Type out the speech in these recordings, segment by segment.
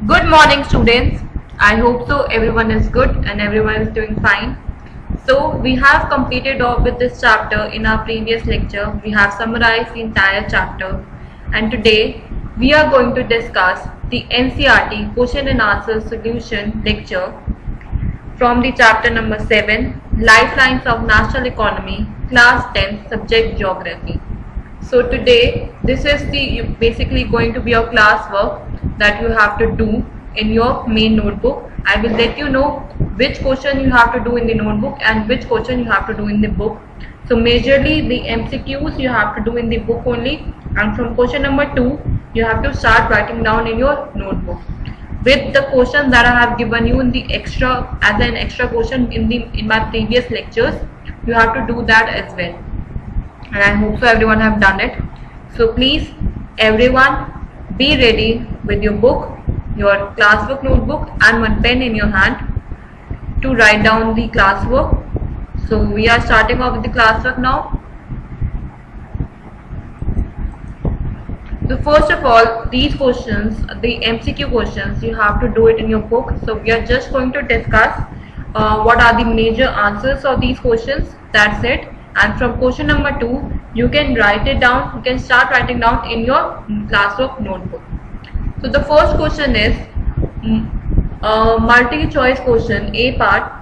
Good morning, students. I hope so everyone is good and everyone is doing fine. So we have completed off with this chapter in our previous lecture. We have summarized the entire chapter, and today we are going to discuss the NCERT question and answer solution lecture from the chapter number 7, Lifelines of National Economy, class 10, subject Geography. So today this is the basically going to be your class work that you have to do in your main notebook. I will let you know which question you have to do in the notebook and which question you have to do in the book. So majorly the MCQs you have to do in the book only, and from question number 2 you have to start writing down in your notebook with the questions that I have given you in the extra as an extra question in my previous lectures. You have to do that as well, and I hope so everyone have done it. So please everyone be ready with your book, your classwork notebook and one pen in your hand to write down the classwork. So we are starting off with the classwork now. So first of all, these questions, the MCQ questions, you have to do it in your book. So we are just going to discuss what are the major answers of these questions. That's it. And from question number 2, you can write it down. You can start writing down in your classwork notebook. So the first question is multi-choice question, A part.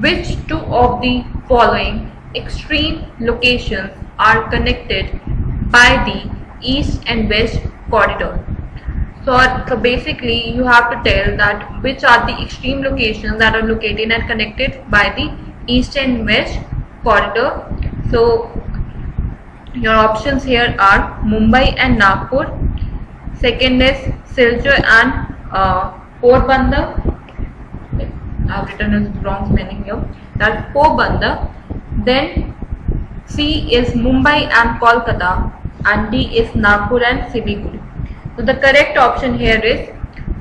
Which two of the following extreme locations are connected by the east and west corridor? So basically you have to tell that which are the extreme locations that are located and connected by the east and west corridor. So your options here are Mumbai and Nagpur. Second is Silchar and Porbandar. I've written a wrong spelling here. That's Porbandar. Then C is Mumbai and Kolkata, and D is Nagpur and Siliguri. So the correct option here is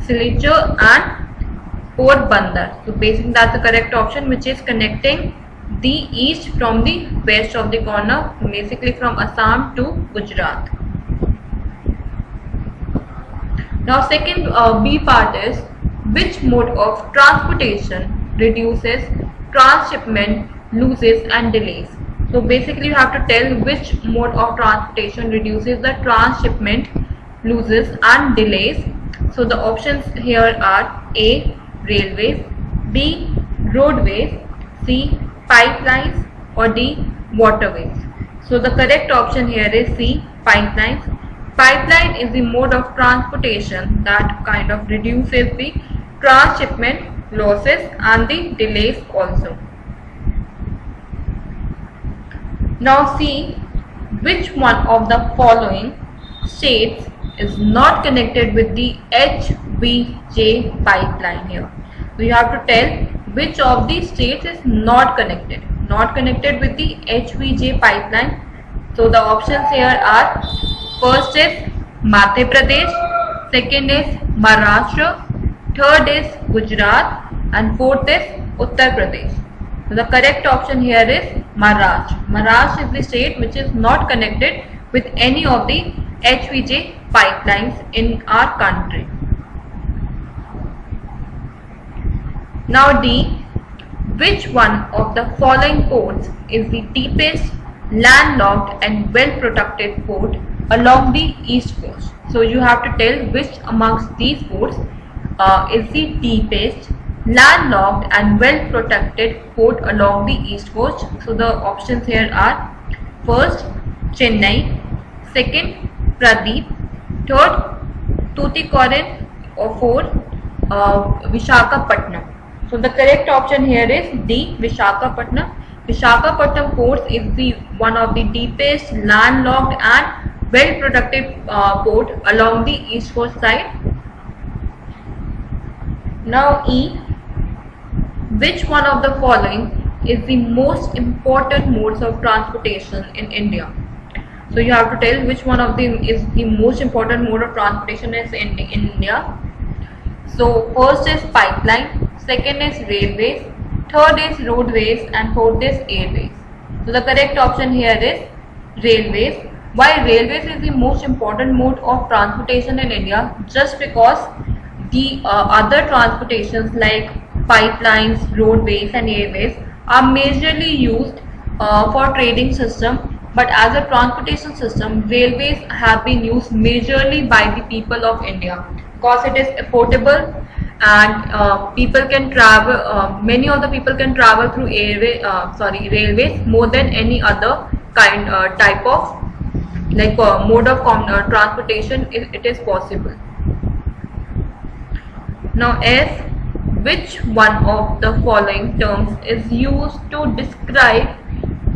Silchar and Porbandar. So basically that's the correct option, which is connecting the east from the west of the corner, basically from Assam to Gujarat. Now second B part is which mode of transportation reduces transshipment losses and delays. So basically you have to tell which mode of transportation reduces the transshipment losses and delays. So the options here are A, railways, B, roadways, C, pipelines, or D, waterways. So the correct option here is C, pipelines. Pipeline is the mode of transportation that kind of reduces the transshipment losses and the delays also. Now see which one of the following states is not connected with the HVJ pipeline here. So you have to tell which of the states is not connected with the HVJ pipeline. So the options here are, first is Madhya Pradesh, second is Maharashtra, third is Gujarat, and fourth is Uttar Pradesh. So the correct option here is Maharashtra. Maharashtra is the state which is not connected with any of the HVJ pipelines in our country. Now D, which one of the following ports is the deepest landlocked and well protected port along the east coast? So you have to tell which amongst these ports is the deepest landlocked and well protected port along the east coast. So the options here are, first Chennai, second Pradeep, third Tuticorin, or fourth Vishakhapatnam. So the correct option here is D, Vishakhapatnam. Vishakhapatnam port is the one of the deepest landlocked and well protected port along the east coast side. Now E, which one of the following is the most important modes of transportation in India? So you have to tell which one of them is the most important mode of transportation is in India. So first is pipeline, second is railways, third is roadways, and fourth is airways. So the correct option here is railways. Why railways is the most important mode of transportation in India? Just because the other transportations like pipelines, roadways and airways are majorly used for trading system, but as a transportation system, railways have been used majorly by the people of India because it is affordable and people can travel. Many of the people can travel through railways more than any other type of mode of transportation. It is possible. Now, S. Which one of the following terms is used to describe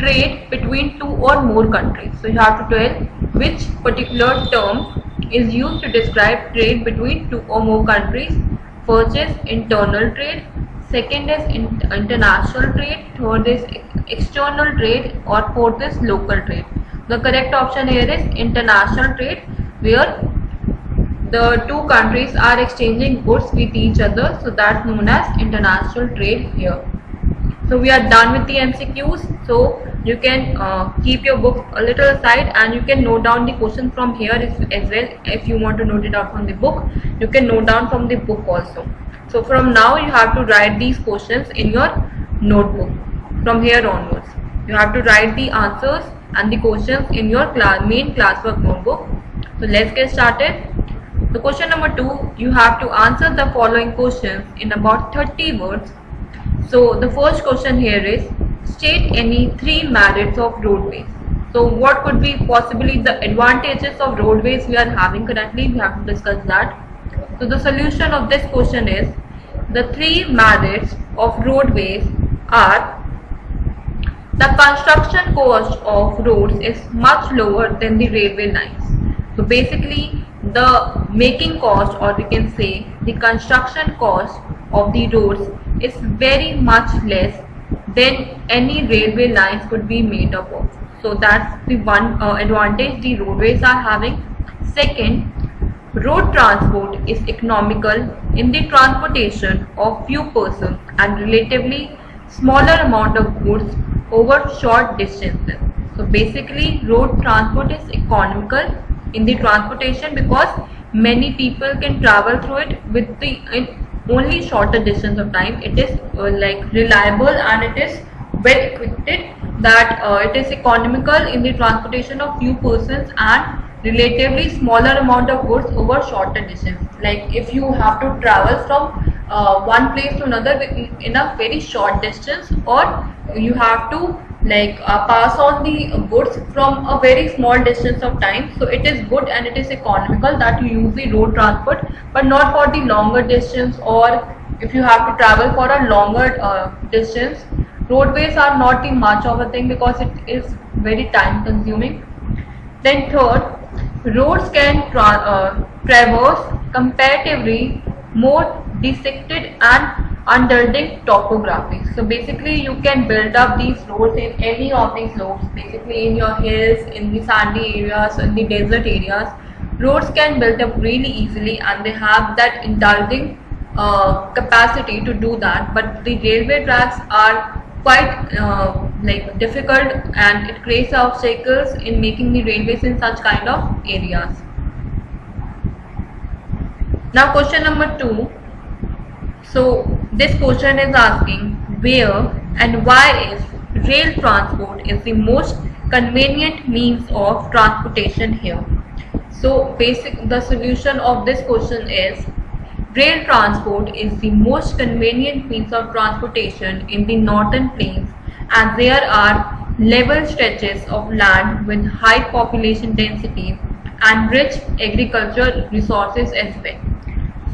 trade between two or more countries? So you have to tell which particular term is used to describe trade between two or more countries. First is internal trade, second is international trade, third is external trade, or fourth is local trade. The correct option here is international trade, where the two countries are exchanging goods with each other, so that's known as international trade here. So we are done with the MCQs. So you can keep your book a little aside and you can note down the question from here as well. If you want to note it out from the book, you can note down from the book also. So from now you have to write these questions in your notebook. From here onwards, you have to write the answers and the questions in your main classwork notebook. So let's get started. So question number 2, you have to answer the following questions in about 30 words. So the first question here is, state any 3 merits of roadways. So what could be possibly the advantages of roadways we are having currently? We have to discuss that. So the solution of this question is, the 3 merits of roadways are: the construction cost of roads is much lower than the railway lines. So basically the making cost, or we can say the construction cost of the roads, is very much less than any railway lines could be made up of. So that's the one advantage the roadways are having. Second, road transport is economical in the transportation of few persons and relatively smaller amount of goods over short distances. So basically road transport is economical in the transportation because many people can travel through it with in only shorter distance of time. It is reliable and it is well equipped, that it is economical in the transportation of few persons and relatively smaller amount of goods over shorter distance. Like if you have to travel from one place to another in a very short distance, or you have to pass on the goods from a very small distance of time, so it is good and it is economical that you use the road transport, but not for the longer distance, or if you have to travel for a longer distance. Roadways are not the much of a thing because it is very time consuming. Then third, roads can traverse comparatively more dissected and underlying topography. So basically you can build up these roads in any of these slopes, basically in your hills, in the sandy areas, in the desert areas. Roads can build up really easily and they have that indulging capacity to do that, but the railway tracks are quite difficult and it creates obstacles in making the railways in such kind of areas. Now question number 2. So this question is asking, where and why is rail transport is the most convenient means of transportation here? So the solution of this question is, rail transport is the most convenient means of transportation in the northern plains, as there are level stretches of land with high population density and rich agricultural resources as well.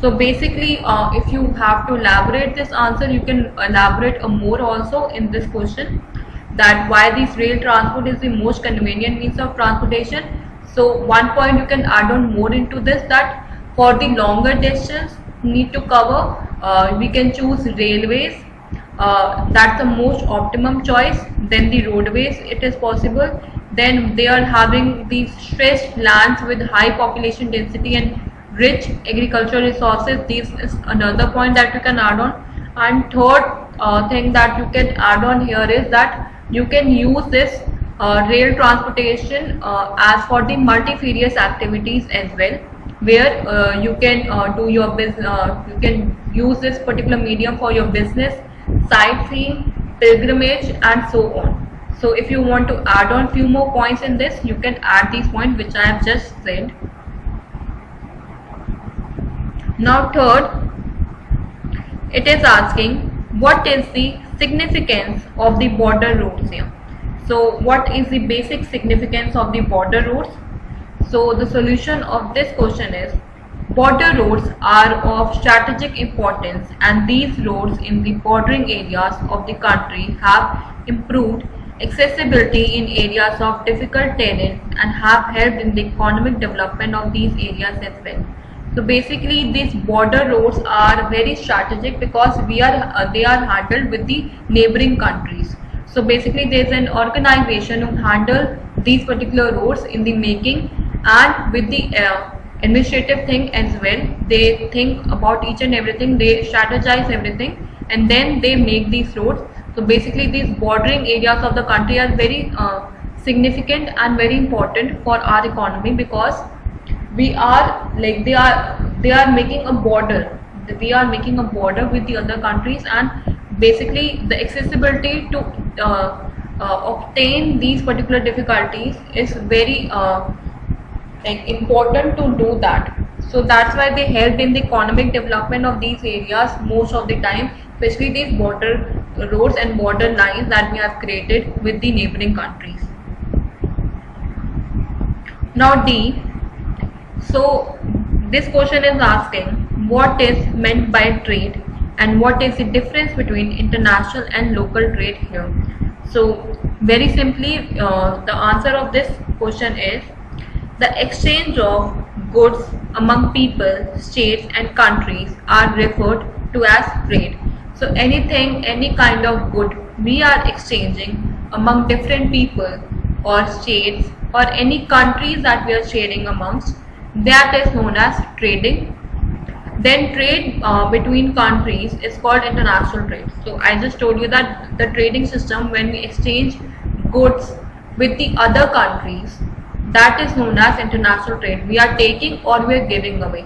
So basically if you have to elaborate this answer, you can elaborate more also in this question, that why this rail transport is the most convenient means of transportation. So one point you can add on more into this, that for the longer distance need to cover, we can choose railways. That's the most optimum choice. Then the roadways, it is possible. Then they are having these stretched lands with high population density and rich agricultural resources. This is another point that you can add on. And third thing that you can add on here is that you can use this rail transportation as for the multifarious activities as well. where you can do your business. You can use this particular medium for your business, sightseeing, pilgrimage, and so on. So if you want to add on few more points in this, you can add these points which I have just said. Now third, it is asking what is the significance of the border roads here. So what is the basic significance of the border roads? So the solution of this question is border roads are of strategic importance, and these roads in the bordering areas of the country have improved accessibility in areas of difficult terrain and have helped in the economic development of these areas as well. So basically these border roads are very strategic because they are handled with the neighboring countries. So basically there is an organization who handle these particular roads in the making, and with the administrative thing as well. They think about each and everything, they strategize everything, and then they make these roads. So basically these bordering areas of the country are very significant and very important for our economy, because we are like they are making a border. We are making a border with the other countries, and basically the accessibility to obtain these particular difficulties is very important to do that. So that's why they help in the economic development of these areas most of the time, especially these border roads and border lines that we have created with the neighboring countries. Now D. So this question is asking what is meant by trade and what is the difference between international and local trade here. So very simply the answer of this question is the exchange of goods among people, states and countries are referred to as trade. So anything, any kind of good we are exchanging among different people or states or any countries that we are trading amongst, that is known as trading. Then trade between countries is called international trade. So I just told you that the trading system, when we exchange goods with the other countries, that is known as international trade. We are taking or we are giving away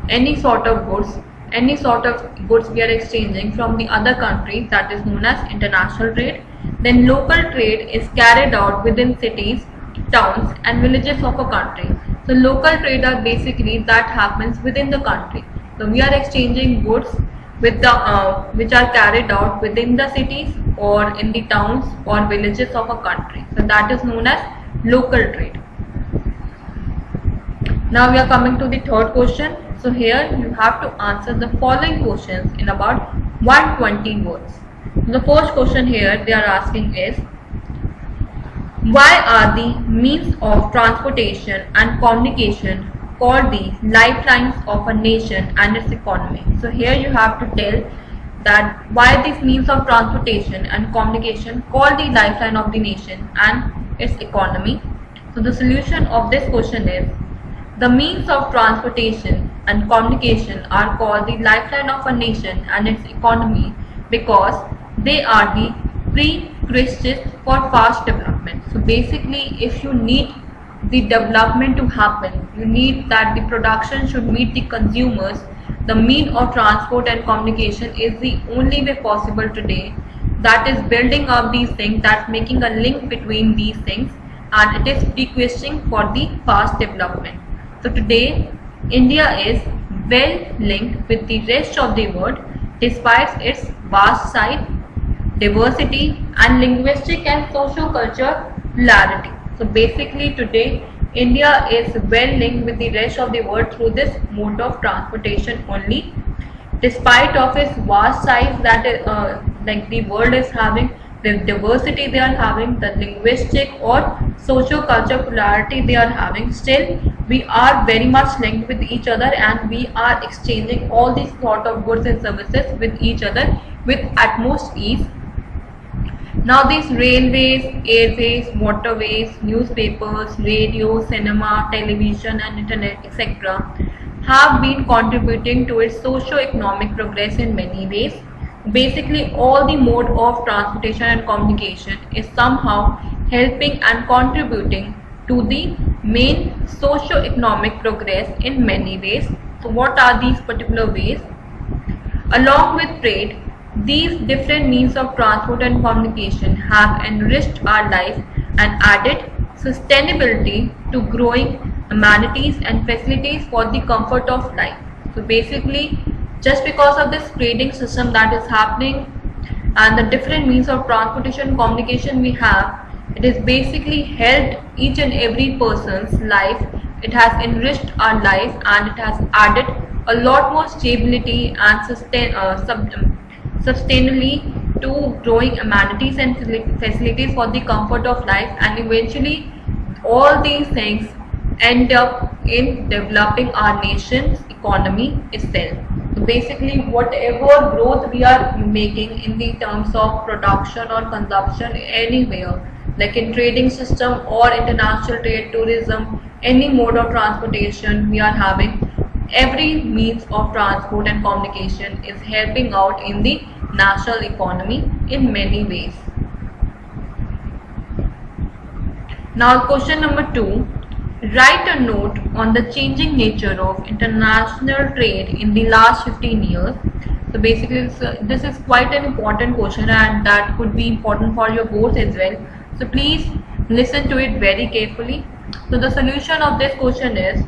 any sort of goods we are exchanging from the other country, that is known as international trade. Then local trade is carried out within cities, towns and villages of a country. So local trade are basically that happens within the country. So we are exchanging goods with the which are carried out within the cities or in the towns or villages of a country. So that is known as local trade. Now we are coming to the third question. So here you have to answer the following questions in about 120 words. The first question here they are asking is, why are the means of transportation and communication called the lifelines of a nation and its economy? So here you have to tell that why these means of transportation and communication called the lifeline of the nation and its economy. So the solution of this question is, the means of transportation and communication are called the lifeline of a nation and its economy because they are the prerequisites for fast development. So basically, if you need the development to happen, you need that the production should meet the consumers, the mean of transport and communication is the only way possible today. That is building up these things, that's making a link between these things, and it is prerequisite for the fast development. So today, India is well linked with the rest of the world despite its vast size, diversity and linguistic and socio-cultural plurality. So basically today India is well linked with the rest of the world through this mode of transportation only, despite of its vast size that like the world is having, the diversity they are having, the linguistic or socio-cultural plurality they are having. Still we are very much linked with each other and we are exchanging all these sort of goods and services with each other with utmost ease. Now these railways, airways, waterways, newspapers, radio, cinema, television and internet etc. have been contributing to its socio-economic progress in many ways. Basically all the mode of transportation and communication is somehow helping and contributing to the main socio-economic progress in many ways. So what are these particular ways? Along with trade, these different means of transport and communication have enriched our life and added sustainability to growing amenities and facilities for the comfort of life. So basically, just because of this trading system that is happening and the different means of transportation and communication we have, it has basically helped each and every person's life. It has enriched our life and it has added a lot more stability and sustainably to growing amenities and facilities for the comfort of life, and eventually all these things end up in developing our nation's economy itself. So basically, whatever growth we are making in the terms of production or consumption anywhere, like in trading system or international trade, tourism, any mode of transportation we are having, every means of transport and communication is helping out in the national economy in many ways. Now question number 2. Write a note on the changing nature of international trade in the last 15 years. So basically this is quite an important question and that could be important for your boards as well. So please listen to it very carefully. So the solution of this question is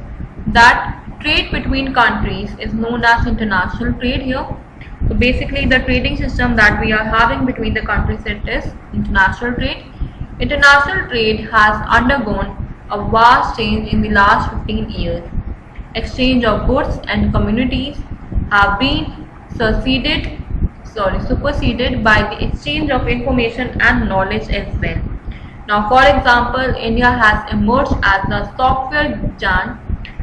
that trade between countries is known as international trade here. So basically the trading system that we are having between the countries, it is international trade. International trade has undergone a vast change in the last 15 years. Exchange of goods and commodities have been superseded by the exchange of information and knowledge as well. Now, for example, India has emerged as a software giant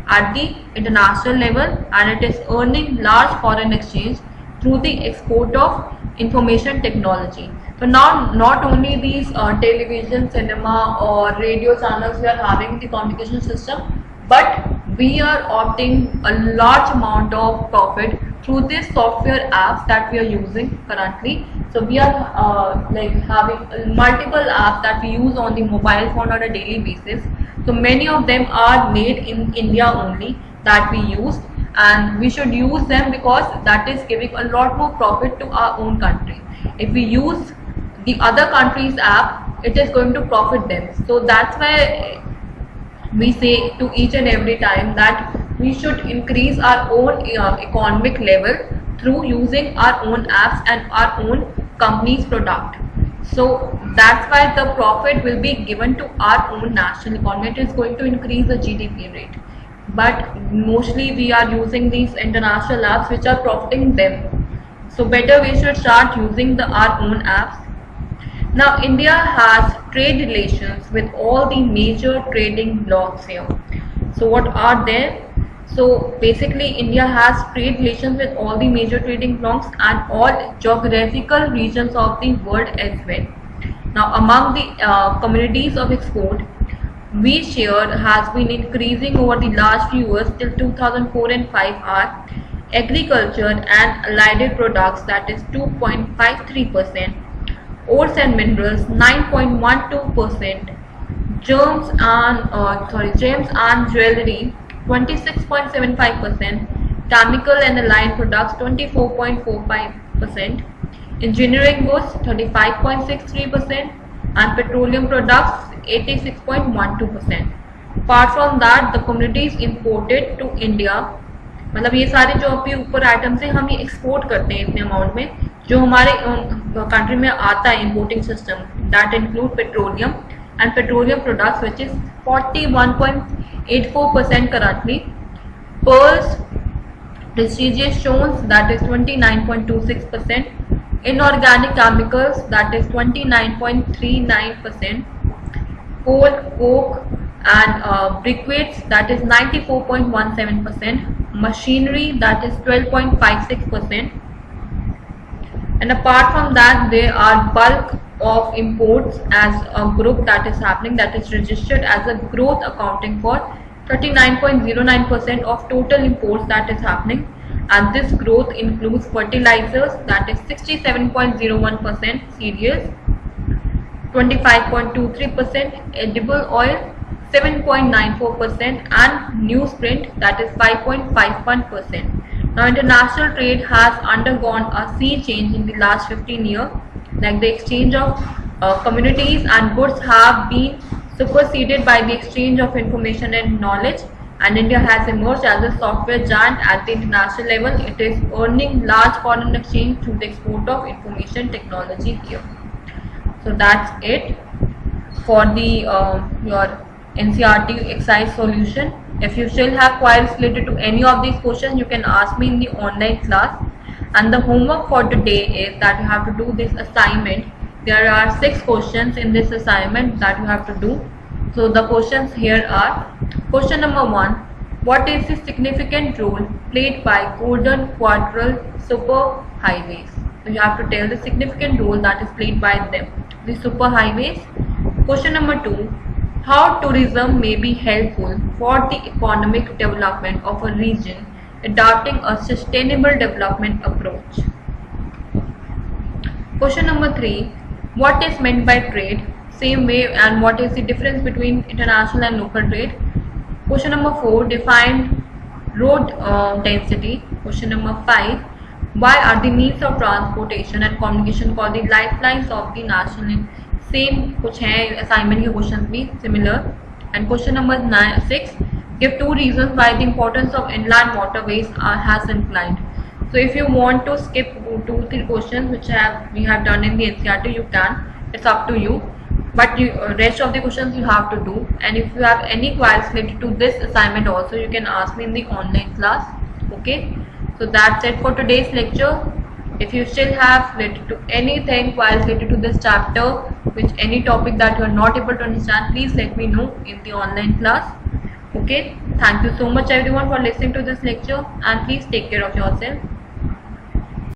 at the international level and it is earning large foreign exchange through the export of information technology. So now not only these television, cinema or radio channels we are having the communication system, but we are opting a large amount of profit through these software apps that we are using currently. So we are like having multiple apps that we use on the mobile phone on a daily basis. So many of them are made in India only that we use, and we should use them because that is giving a lot more profit to our own country. If we use the other country's app, it is going to profit them. So that's why we say to each and every time that we should increase our own economic level through using our own apps and our own company's product. So that's why the profit will be given to our own national economy. It is going to increase the GDP rate. But mostly we are using these international apps which are profiting them. So better we should start using our own apps. Now India has trade relations with all the major trading blocs here. So what are there? So basically India has trade relations with all the major trading blocs and all geographical regions of the world as well. Now among the communities of export, we share has been increasing over the last few years till 2004 and 5 are agriculture and allied products, that is 2.53%, ores and minerals 9.12%, gems and jewelry 26.75%, chemical and allied products 24.45%, engineering goods 35.63%, and petroleum products 86.12%. Apart from that, the commodities imported to India, मतलब ये सारे जो अभी ऊपर items हैं हम ये export करते हैं इतने अमाउंट में जो हमारे कंट्री में आता है importing system, that include petroleum and petroleum products, which is 41.84% currently, pearls, prestigious stones, that is 29.26%, inorganic chemicals, that is 29.39%, coal, coke and briquettes, that is 94.17%, machinery, that is 12.56%, and apart from that there are bulk of imports as a group that is happening, that is registered as a growth, accounting for 39.09% of total imports that is happening, and this growth includes fertilizers, that is 67.01%, cereals 25.23%, edible oil 7.94% and newsprint, that is 5.51%. Now international trade has undergone a sea change in the last 15 years, like the exchange of communities and goods have been superseded by the exchange of information and knowledge, and India has emerged as a software giant at the international level. It is earning large foreign exchange through the export of information technology here. So that's it for the your NCERT exercise solution. If you still have queries related to any of these questions, you can ask me in the online class. And the homework for today is that you have to do this assignment. There are 6 questions in this assignment that you have to do. So the questions here are: question number 1, what is the significant role played by Golden Quadrilateral superhighways? So you have to tell the significant role that is played by them, the superhighways. Question number 2, how tourism may be helpful for the economic development of a region adopting a sustainable development approach. Question number 3, what is meant by trade? Same way, and what is the difference between international and local trade? Question number 4, define road density. Question number 5, why are the means of transportation and communication called the lifelines of the national? Same कुछ है assignment के question भी similar. And question number 6, give 2 reasons why the importance of inland waterways has inclined. So if you want to skip 2-3 questions which we have done in the NCERT, you can. It's up to you. But rest of the questions you have to do. And if you have any queries related to this assignment also, you can ask me in the online class. Okay. So that's it for today's lecture. If you still have related to anything queries related to this chapter, which any topic that you are not able to understand, please let me know in the online class. Okay. Thank you so much everyone for listening to this lecture, and please take care of yourself.